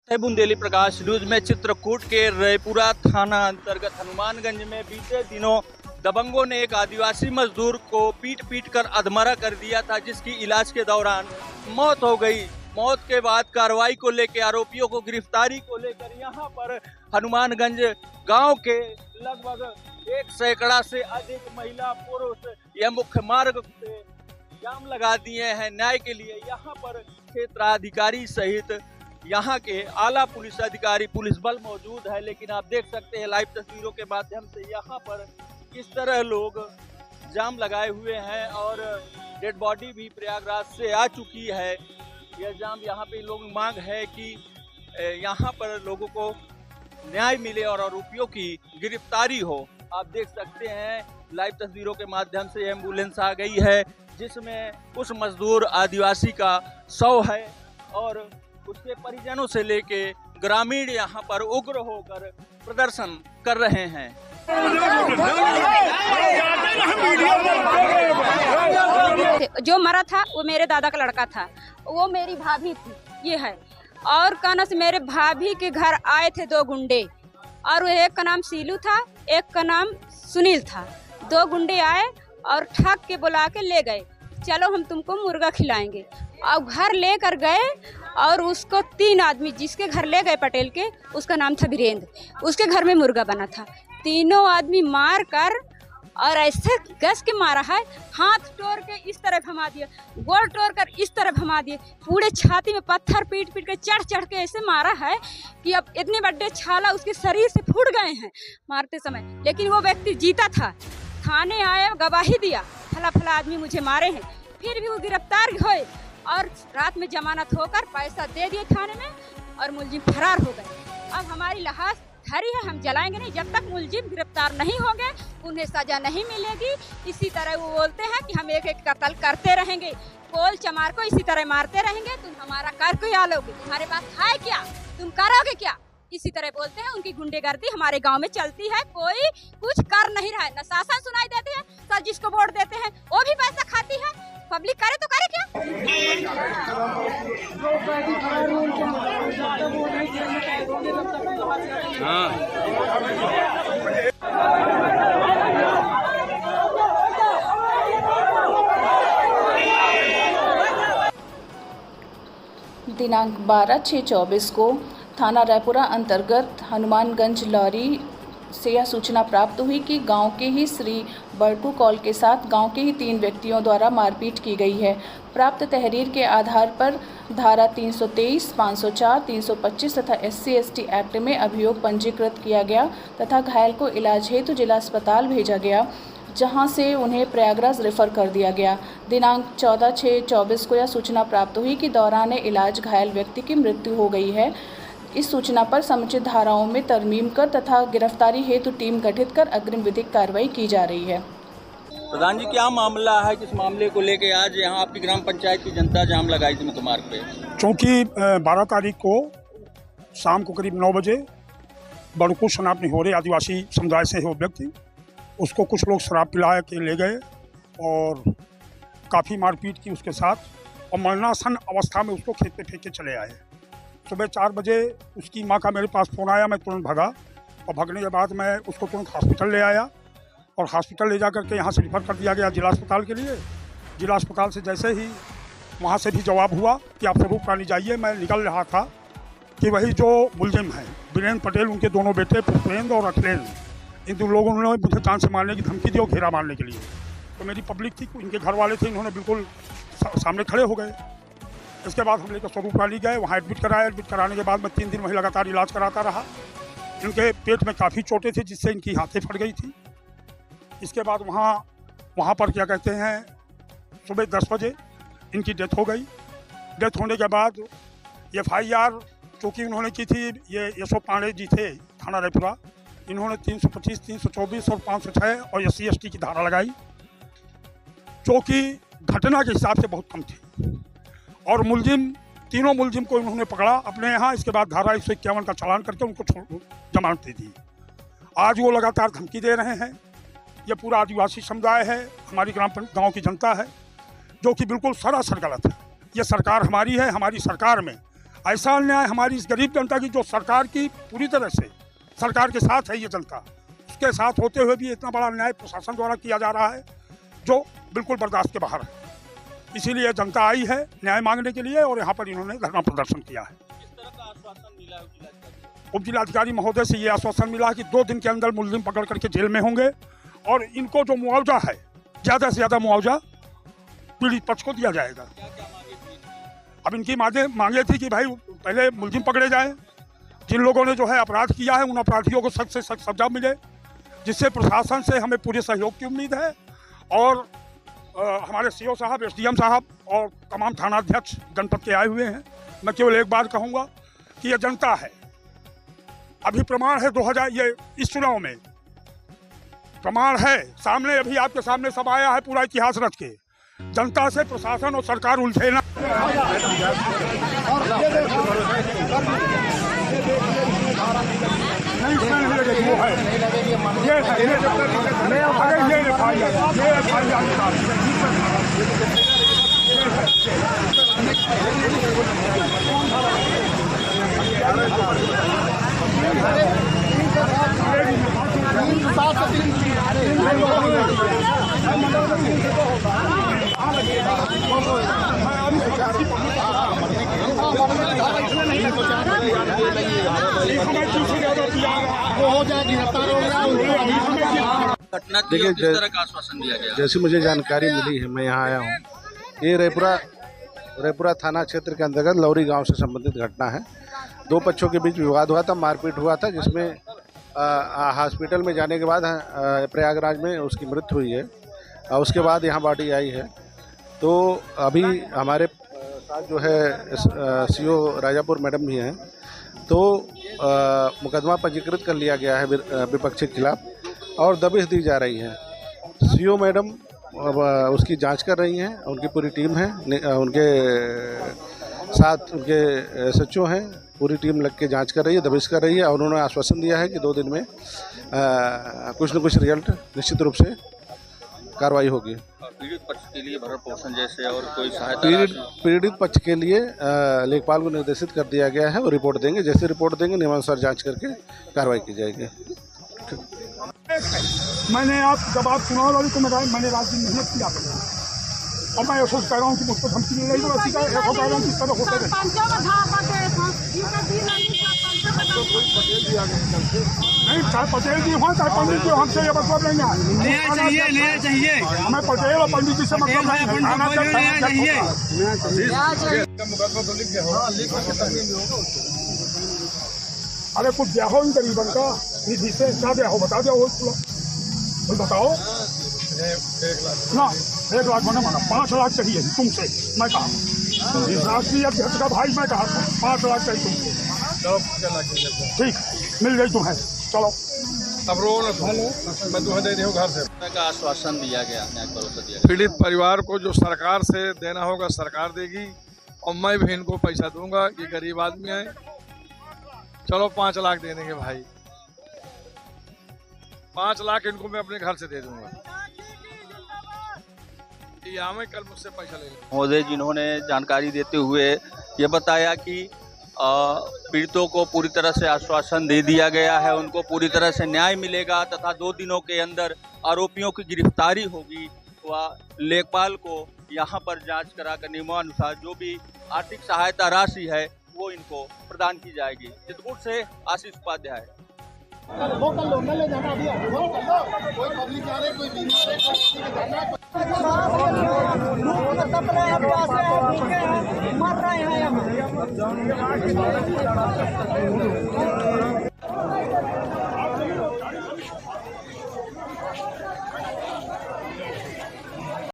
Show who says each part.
Speaker 1: है बुंदेली प्रकाश न्यूज में। चित्रकूट के रयपुरा थाना अंतर्गत हनुमानगंज में बीते दिनों दबंगों ने एक आदिवासी मजदूर को पीट कर अधमरा कर दिया था, जिसकी इलाज के दौरान मौत हो गई। मौत के बाद कार्रवाई को लेकर, आरोपियों को गिरफ्तारी को लेकर यहाँ पर हनुमानगंज गांव के लगभग 1 सैकड़ा से अधिक महिला पुरुष यह मुख्य मार्ग पे जाम लगा दिए हैं न्याय के लिए। यहाँ पर क्षेत्राधिकारी सहित यहाँ के आला पुलिस अधिकारी, पुलिस बल मौजूद है। लेकिन आप देख सकते हैं लाइव तस्वीरों के माध्यम से यहाँ पर किस तरह लोग जाम लगाए हुए हैं और डेड बॉडी भी प्रयागराज से आ चुकी है। यह जाम यहाँ पे लोग मांग है कि यहाँ पर लोगों को न्याय मिले और आरोपियों की गिरफ्तारी हो। आप देख सकते हैं लाइव तस्वीरों के माध्यम से एम्बुलेंस आ गई है, जिसमें उस मजदूर आदिवासी का शव है और उसके परिजनों से लेके ग्रामीण यहाँ पर उग्र होकर प्रदर्शन कर रहे हैं।
Speaker 2: जो मरा था वो मेरे दादा का लड़का था, वो मेरी भाभी थी, ये है। और काना से मेरे भाभी के घर आए थे 2 गुंडे, और एक का नाम सीलू था, एक का नाम सुनील था। 2 गुंडे आए और ठग के बुला के ले गए, चलो हम तुमको मुर्गा खिलाएंगे। और घर लेकर गए और उसको 3 आदमी, जिसके घर ले गए पटेल के, उसका नाम था वीरेंद्र, उसके घर में मुर्गा बना था। तीनों आदमी मार कर और ऐसे गस के मारा है, हाथ तोड़ के इस तरह भमा दिए, गोल तोड़ कर इस तरह भमा दिए, पूरे छाती में पत्थर पीट के चढ़ के ऐसे मारा है कि अब इतने बड़े छाला उसके शरीर से फूट गए हैं मारते समय। लेकिन वो व्यक्ति जीता था, थाने आया, गवाही दिया, फला आदमी मुझे मारे हैं। फिर भी वो गिरफ्तार हुए और रात में जमानत होकर पैसा दे दिए थाने में और मुलजिम फरार हो गए। अब हमारी लाश धरी है, हम जलाएंगे नहीं जब तक मुलजिम गिरफ्तार नहीं होंगे, उन्हें सजा नहीं मिलेगी। इसी तरह वो बोलते हैं कि हम एक कत्ल करते रहेंगे, कोल चमार को इसी तरह मारते रहेंगे, तुम हमारा कर को या लोगे, तुम्हारे पास है क्या, तुम करोगे क्या, इसी तरह बोलते हैं। उनकी गुंडेगर्दी हमारे गांव में चलती है, कोई कुछ कर नहीं रहा है, न शासन सुनाई देती है, सर जिसको वोट देते हैं वो भी पैसा खाती है, पब्लिक करे तो करे क्या।
Speaker 3: दिनांक 12/6/24 को थाना रयपुरा अंतर्गत हनुमानगंज लॉरी से यह सूचना प्राप्त हुई कि गांव के ही श्री बड़कू कॉल के साथ गांव के ही 3 व्यक्तियों द्वारा मारपीट की गई है। प्राप्त तहरीर के आधार पर धारा 323, 504, 325 तथा SC/ST एक्ट में अभियोग पंजीकृत किया गया तथा घायल को इलाज हेतु जिला अस्पताल भेजा गया, जहां से उन्हें प्रयागराज रेफर कर दिया गया। दिनांक 14/6/24 को यह सूचना प्राप्त हुई कि दौरान इलाज घायल व्यक्ति की मृत्यु हो गई है। इस सूचना पर समुचित धाराओं में तरमीम कर तथा गिरफ्तारी हेतु टीम गठित कर अग्रिम विधिक कार्रवाई की जा रही है।
Speaker 1: प्रधान जी, क्या मामला है, किस मामले को लेकर आज यहाँ आपकी ग्राम पंचायत की जनता जाम लगाई थी मुख्य मार्ग पे?
Speaker 4: चूँकि 12 तारीख को शाम को करीब 9 बजे बड़कू शनाब निहोरे आदिवासी समुदाय से हो व्यक्ति, उसको कुछ लोग शराब पिला के ले गए और काफ़ी मारपीट की उसके साथ और मरणासन अवस्था में उसको खेत पे फेंक के चले आए। सुबह 4 बजे उसकी माँ का मेरे पास फ़ोन आया, मैं तुरंत भागा और भागने के बाद मैं उसको तुरंत हॉस्पिटल ले आया और हॉस्पिटल ले जा कर के यहाँ से रिफ़र कर दिया गया जिला अस्पताल के लिए। जिला अस्पताल से जैसे ही वहाँ से भी जवाब हुआ कि आप स्वरूप रानी जाइए, मैं निकल रहा था कि वही जो मुलजिम हैं वीरेंद्र पटेल, उनके दोनों बेटे पुष्पेंद्र और अखिलेंद्र, इन 2 लोगों ने मुझे जान से मारने की धमकी दी और घेरा मारने के लिए। तो मेरी पब्लिक थी, इनके घर वाले थे, इन्होंने बिल्कुल सामने खड़े हो गए। इसके बाद हम लेकर स्वरूप रानी गए, वहाँ एडमिट कराया। एडमिट कराने के बाद मैं 3 दिन वहीं लगातार इलाज कराता रहा। इनके पेट में काफ़ी चोटें थी, जिससे इनकी हाथें फट गई थी। इसके बाद वहाँ पर क्या कहते हैं, सुबह 10 बजे इनकी डेथ हो गई। डेथ होने के बाद FIR चूँकि उन्होंने की थी, ये यशो पांडे जी थे थाना रयपुरा, इन्होंने 325, 324 और 506 और SC/ST की धारा लगाई, जो कि घटना के हिसाब से बहुत कम थी। और तीनों मुलजिम को उन्होंने पकड़ा अपने यहाँ। इसके बाद धारा 151 का चालान करके उनको जमानत दे दी। आज वो लगातार धमकी दे रहे हैं। ये पूरा आदिवासी समुदाय है, हमारी गांव की जनता है, जो कि बिल्कुल सरासर गलत है। ये सरकार हमारी है, हमारी सरकार में ऐसा अन्याय हमारी इस गरीब जनता की, जो सरकार की पूरी तरह से सरकार के साथ है ये जनता, उसके साथ होते हुए भी इतना बड़ा अन्याय प्रशासन द्वारा किया जा रहा है जो बिल्कुल बर्दाश्त के बाहर है। इसीलिए जनता आई है न्याय मांगने के लिए और यहाँ पर इन्होंने धरना प्रदर्शन किया है।
Speaker 1: किस तरह का आश्वासन मिला
Speaker 4: उप जिलाधिकारी महोदय से ये आश्वासन मिला कि 2 दिन के अंदर मुलजिम पकड़ करके जेल में होंगे और इनको जो मुआवजा है ज़्यादा से ज़्यादा मुआवजा पीड़ित पक्ष को दिया जाएगा। अब इनकी मांगे थी कि भाई पहले मुलजिम पकड़े जाएं, जिन लोगों ने जो है अपराध किया है उन अपराधियों को सख्त से सख्त सजा मिले, जिससे प्रशासन से हमें पूरे सहयोग की उम्मीद है। और हमारे सीओ साहब, एसडीएम साहब और तमाम थानाध्यक्ष जनपद के आए हुए हैं। मैं केवल एक बात कहूँगा कि ये जनता है, अभी प्रमाण है 2000 ये इस चुनाव में प्रमाण है सामने, अभी आपके सामने सब आया है पूरा इतिहास रच के। जनता से प्रशासन और सरकार उलझे ना।
Speaker 1: देखिए, किस तरह का आश्वासन दिया गया?
Speaker 5: जैसी मुझे जानकारी मिली है, मैं यहाँ आया हूँ। ये रैपुरा थाना क्षेत्र के अंतर्गत लौरी गांव से संबंधित घटना है। 2 पक्षों के बीच विवाद हुआ था, मारपीट हुआ था, जिसमें हॉस्पिटल में जाने के बाद प्रयागराज में उसकी मृत्यु हुई है। उसके बाद यहाँ बॉडी आई है। तो अभी हमारे साथ जो है सीओ राजापुर मैडम भी हैं। तो मुकदमा पंजीकृत कर लिया गया है विपक्ष के खिलाफ और दबिश दी जा रही है। सीओ मैडम उसकी जांच कर रही हैं, उनकी पूरी टीम है, उनके साथ उनके एसएचओ हैं, पूरी टीम लग के जांच कर रही है, दबिश कर रही है। और उन्होंने आश्वासन दिया है कि 2 दिन में कुछ न कुछ रिजल्ट निश्चित रूप से कार्रवाई होगी।
Speaker 1: पीड़ित पक्ष के लिए भरण पोषण जैसे और कोई सहायता
Speaker 5: पीड़ित पक्ष के लिए लेखपाल को निर्देशित कर दिया गया है, वो रिपोर्ट देंगे। जैसे रिपोर्ट देंगे नियमानुसार जांच करके कार्रवाई की जाएगी।
Speaker 4: मैंने जब आप चुनाव लड़ी तो मैंने रात दिन मेहनत किया और मैं ऐसा कह रहा हूँ कि मुझको धमकी नहीं रही, तो ऐसी कह रहा हूँ कि तरह होते रहे। नहीं, चाहे पटेल जी हो चाहे पंडित जी, हमसे ये मतलब नहीं है। लेना चाहिए हमें पटेल और पंडित जी से मतलब नहीं। अरे कुछ ब्याह हो इन गरीबन का निधि से, क्या ब्याह हो बता दो, बताओ ना। 1 लाख मैंने मांगा, 5 लाख चाहिए तुमसे। मैं कहा राष्ट्रीय अध्यक्ष का भाई, मैं कहा 5 लाख चाहिए तुमसे। ठीक, मिल गई तुम्हें, चलो
Speaker 6: अब रो न, मैं तुम्हें दे दूँ घर से।
Speaker 1: का आश्वासन दिया गया,
Speaker 6: पीड़ित परिवार को जो सरकार से देना होगा सरकार देगी और मैं भी इनको पैसा दूंगा। ये गरीब आदमी है, चलो 5 लाख दे देंगे भाई, 5 लाख इनको मैं अपने घर से दे दूंगा। या मैं कल मुझसे पैसा ले लूँ।
Speaker 1: महोदय जिन्होंने जानकारी देते हुए ये बताया कि पीड़ितों को पूरी तरह से आश्वासन दे दिया गया है, उनको पूरी तरह से न्याय मिलेगा तथा 2 दिनों के अंदर आरोपियों की गिरफ्तारी होगी। व लेखपाल को यहाँ पर जांच कराकर नियमानुसार जो भी आर्थिक सहायता राशि है वो इनको प्रदान की जाएगी। चित्रकूट से आशीष उपाध्याय।
Speaker 7: मर रहे हैं।